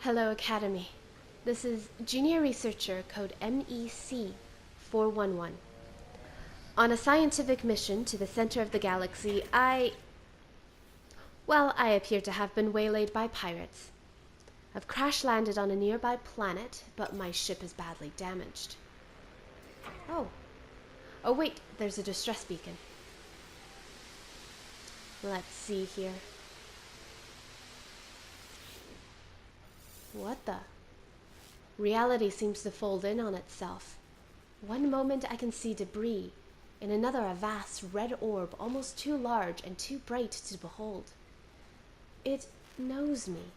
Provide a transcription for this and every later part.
Hello, Academy. This is Junior Researcher Code MEC 411. On a scientific mission to the center of the galaxy, I appear to have been waylaid by pirates. I've crash-landed on a nearby planet, but my ship is badly damaged. Oh. Oh wait, there's a distress beacon. Let's see here. What the? Reality seems to fold in on itself. One moment I can see debris, in another a vast red orb almost too large and too bright to behold. It knows me,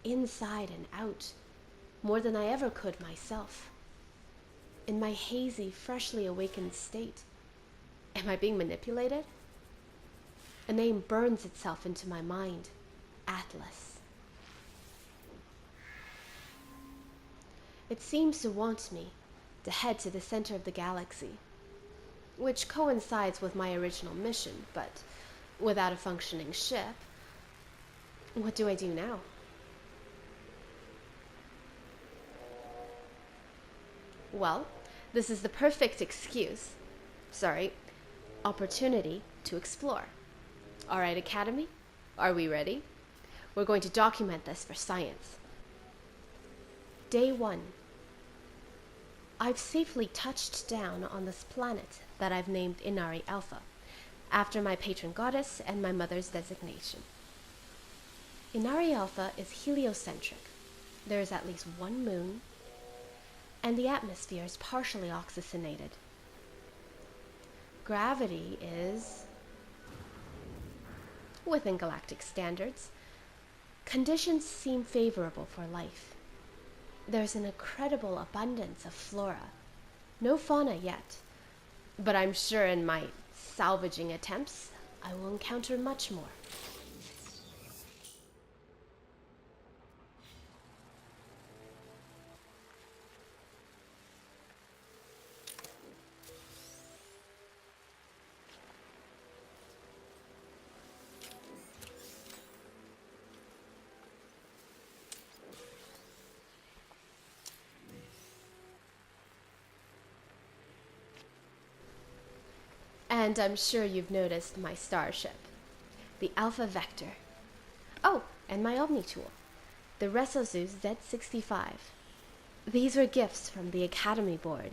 inside and out, more than I ever could myself. In my hazy, freshly awakened state, am I being manipulated? A name burns itself into my mind, Atlas. It seems to want me to head to the center of the galaxy, which coincides with my original mission, but without a functioning ship, what do I do now? Well, this is the perfect opportunity to explore. All right, Academy, are we ready? We're going to document this for science. Day 1. I've safely touched down on this planet that I've named Inari Alpha, after my patron goddess and my mother's designation. Inari Alpha is heliocentric. There is at least one moon, and the atmosphere is partially oxygenated. Gravity is, within galactic standards, conditions seem favorable for life. There's an incredible abundance of flora. No fauna yet, but I'm sure in my salvaging attempts, I will encounter much more. And I'm sure you've noticed my starship, the Alpha Vector. Oh, and my Omni tool, the Resozus Z65. These were gifts from the Academy Board.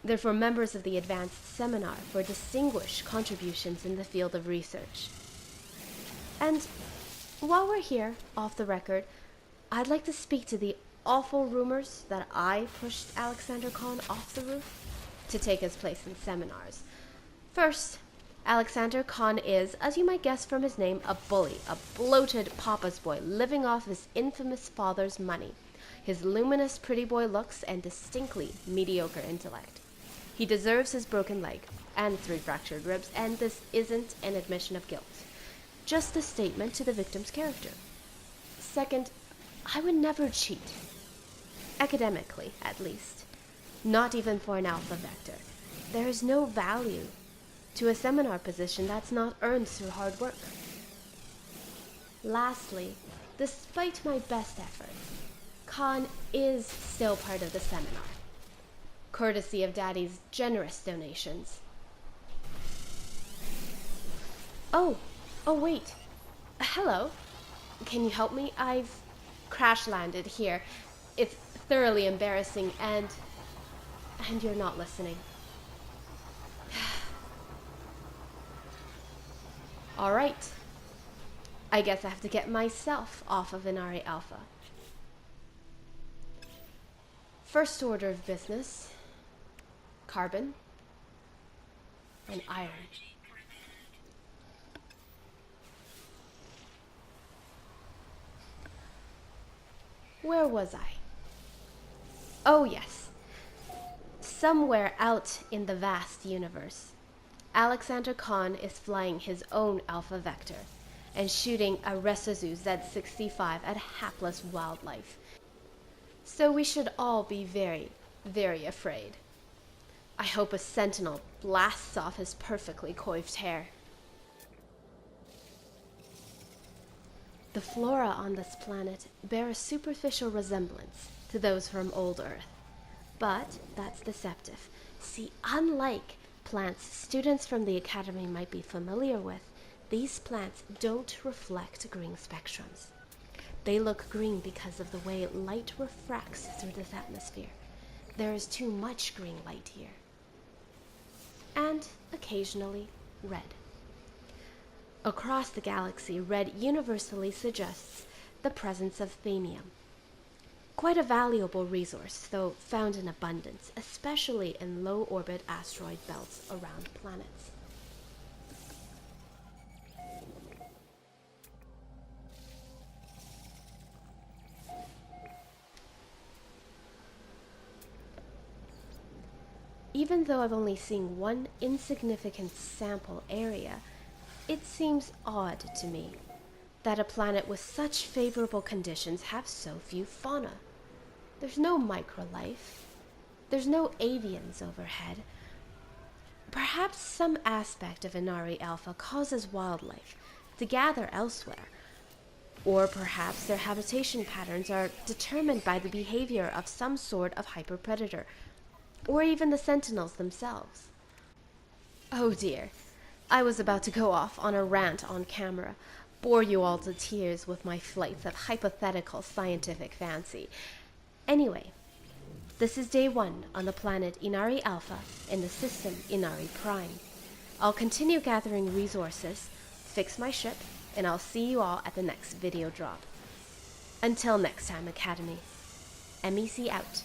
They're for members of the Advanced Seminar for distinguished contributions in the field of research. And while we're here, off the record, I'd like to speak to the awful rumors that I pushed Alexander Khan off the roof to take his place in seminars. First, Alexander Khan is, as you might guess from his name, a bully, a bloated papa's boy living off his infamous father's money, his luminous pretty boy looks, and distinctly mediocre intellect. He deserves his broken leg and 3 fractured ribs, and this isn't an admission of guilt, just a statement to the victim's character. Second, I would never cheat, academically at least, not even for an Alpha Vector. There is no value to a seminar position that's not earned through hard work. Lastly, despite my best efforts, Khan is still part of the seminar, courtesy of Daddy's generous donations. Oh wait. Hello. Can you help me? I've crash-landed here. It's thoroughly embarrassing and you're not listening. All right. I guess I have to get myself off of Inari Alpha. First order of business, carbon and iron. Where was I? Oh yes. Somewhere out in the vast universe, Alexander Khan is flying his own Alpha Vector and shooting a Resozu Z65 at hapless wildlife. So we should all be very, very afraid. I hope a sentinel blasts off his perfectly coiffed hair. The flora on this planet bear a superficial resemblance to those from old Earth. But that's deceptive. See, unlike plants students from the Academy might be familiar with, these plants don't reflect green spectrums. They look green because of the way light refracts through this atmosphere. There is too much green light here. And occasionally, red. Across the galaxy, red universally suggests the presence of thamium. Quite a valuable resource, though found in abundance, especially in low-orbit asteroid belts around planets. Even though I've only seen one insignificant sample area, it seems odd to me that a planet with such favorable conditions have so few fauna. There's no microlife. There's no avians overhead. Perhaps some aspect of Inari Alpha causes wildlife to gather elsewhere. Or perhaps their habitation patterns are determined by the behavior of some sort of hyperpredator, or even the Sentinels themselves. Oh dear, I was about to go off on a rant on camera, bore you all to tears with my flights of hypothetical scientific fancy. Anyway, this is day 1 on the planet Inari Alpha in the system Inari Prime. I'll continue gathering resources, fix my ship, and I'll see you all at the next video drop. Until next time, Academy. MEC out.